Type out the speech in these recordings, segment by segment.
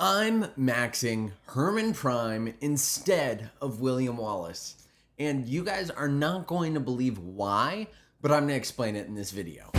I'm maxing Hermann Prime instead of William Wallace. And you guys are not going to believe why, but I'm going to explain it in this video.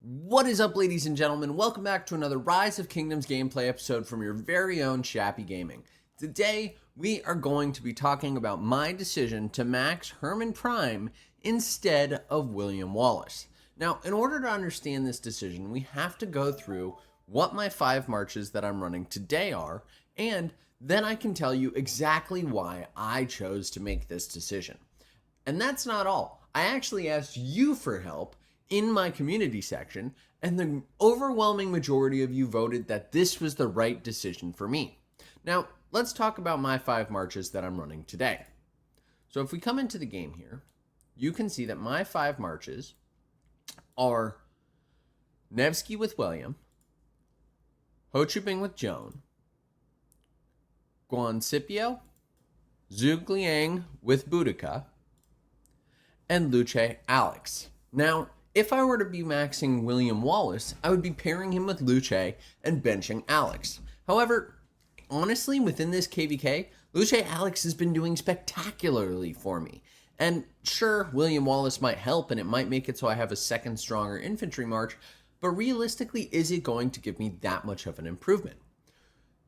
What is up, ladies and gentlemen? Welcome back to another Rise of Kingdoms gameplay episode from your very own Shappy Gaming. Today, we are going to be talking about my decision to max Hermann Prime instead of William Wallace. Now, in order to understand this decision, we have to go through what my 5 marches that I'm running today are, and then I can tell you exactly why I chose to make this decision. And that's not all. I actually asked you for help in my community section, and the overwhelming majority of you voted that this was the right decision for me. Now, let's talk about my 5 marches that I'm running today. So if we come into the game here, you can see that my 5 marches are Nevsky with William, Ho Chi Minh with Joan, Guan Scipio, Zhuge Liang with Boudica, and Luce Alex. Now, if I were to be maxing William Wallace, I would be pairing him with Luce and benching Alex. However, honestly, within this KVK, Luce Alex has been doing spectacularly for me. And sure, William Wallace might help and it might make it so I have a second stronger infantry march, but realistically, is it going to give me that much of an improvement?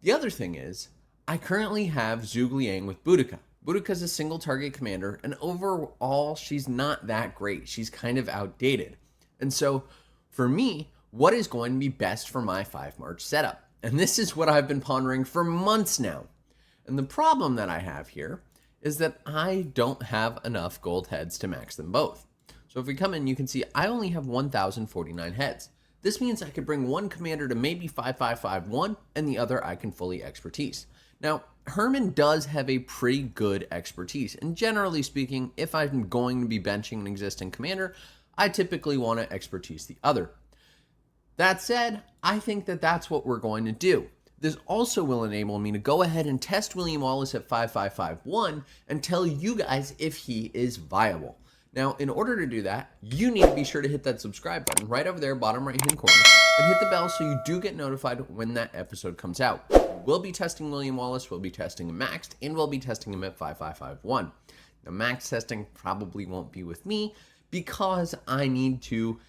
The other thing is, I currently have Zhuge Liang with Boudica. Boudica's a single target commander, and overall, she's not that great. She's kind of outdated. And so, for me, what is going to be best for my 5 march setup? And this is what I've been pondering for months now. And the problem that I have here is that I don't have enough gold heads to max them both. So if we come in, you can see I only have 1,049 heads. This means I could bring one commander to maybe 5551 and the other I can fully expertise. Now, Hermann does have a pretty good expertise, and generally speaking, if I'm going to be benching an existing commander, I typically want to expertise the other. That said, I think that that's what we're going to do. This also will enable me to go ahead and test William Wallace at 5551 and tell you guys if he is viable. Now, in order to do that, you need to be sure to hit that subscribe button right over there, bottom right-hand corner, and hit the bell so you do get notified when that episode comes out. We'll be testing William Wallace, we'll be testing him maxed, and we'll be testing him at 5551. Now, max testing probably won't be with me because I need to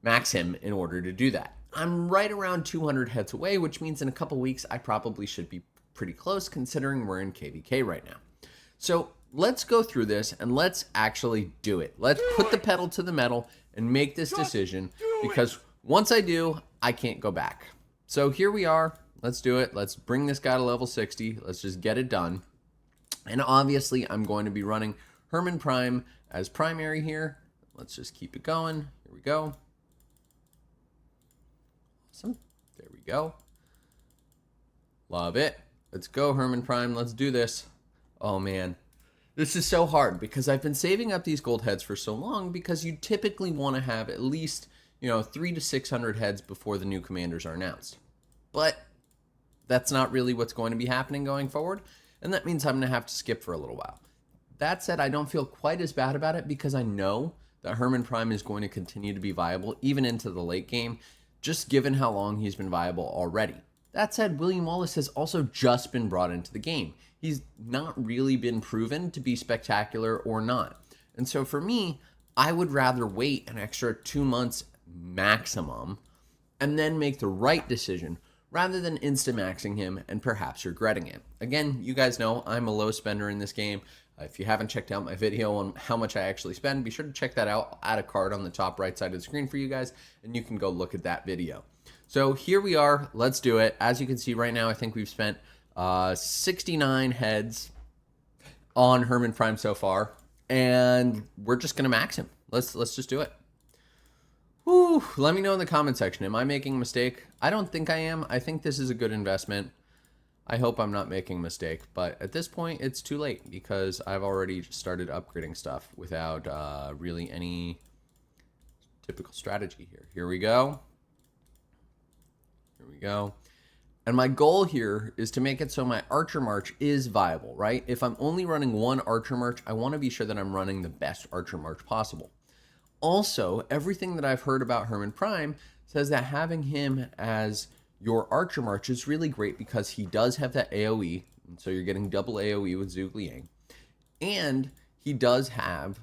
max him in order to do that. I'm right around 200 heads away, which means in a couple weeks, I probably should be pretty close considering we're in KVK right now. So let's go through this and let's actually do it. Let's put the pedal to the metal and make this decision because once I do, I can't go back. So here we are. Let's do it. Let's bring this guy to level 60. Let's just get it done. And obviously, I'm going to be running Hermann Prime as primary here. Let's just keep it going. Here we go. Awesome. There we go. Love it. Let's go, Hermann Prime. Let's do this. Oh, man. This is so hard because I've been saving up these gold heads for so long because you typically want to have at least, 300 to 600 heads before the new commanders are announced. But that's not really what's going to be happening going forward, and that means I'm going to have to skip for a little while. That said, I don't feel quite as bad about it because I know that Hermann Prime is going to continue to be viable even into the late game, just given how long he's been viable already. That said, William Wallace has also just been brought into the game. He's not really been proven to be spectacular or not. And so for me, I would rather wait an extra 2 months maximum and then make the right decision rather than insta-maxing him and perhaps regretting it. Again, you guys know I'm a low spender in this game. If you haven't checked out my video on how much I actually spend, be sure to check that out. I'll add a card on the top right side of the screen for you guys, and you can go look at that video. So here we are. Let's do it. As you can see right now, I think we've spent 69 heads on Hermann Prime so far, and we're just going to max him. Let's just do it. Whew, let me know in the comment section. Am I making a mistake? I don't think I am. I think this is a good investment. I hope I'm not making a mistake, but at this point, it's too late because I've already started upgrading stuff without really any typical strategy here. Here we go. Here we go. And my goal here is to make it so my Archer March is viable, right? If I'm only running one Archer March, I want to be sure that I'm running the best Archer March possible. Also, everything that I've heard about Hermann Prime says that having him as your Archer March is really great because he does have that AoE, and so you're getting double AoE with Zhuge Liang, and he does have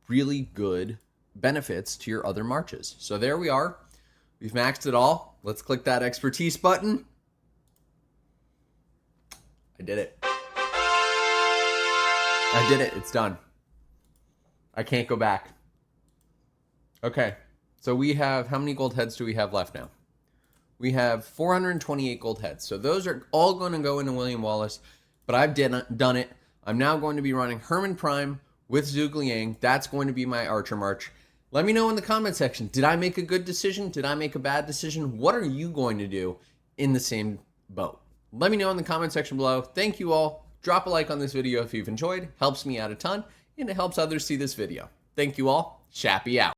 really good benefits to your other marches. So there we are. We've maxed it all. Let's click that expertise button. I did it. I did it. It's done. I can't go back. Okay. So we have, how many gold heads do we have left now? We have 428 gold heads. So those are all going to go into William Wallace, but I've done it. I'm now going to be running Hermann Prime with Zhuge Liang. That's going to be my Archer March. Let me know in the comment section. Did I make a good decision? Did I make a bad decision? What are you going to do in the same boat? Let me know in the comment section below. Thank you all. Drop a like on this video if you've enjoyed. Helps me out a ton, and it helps others see this video. Thank you all. Shappy out.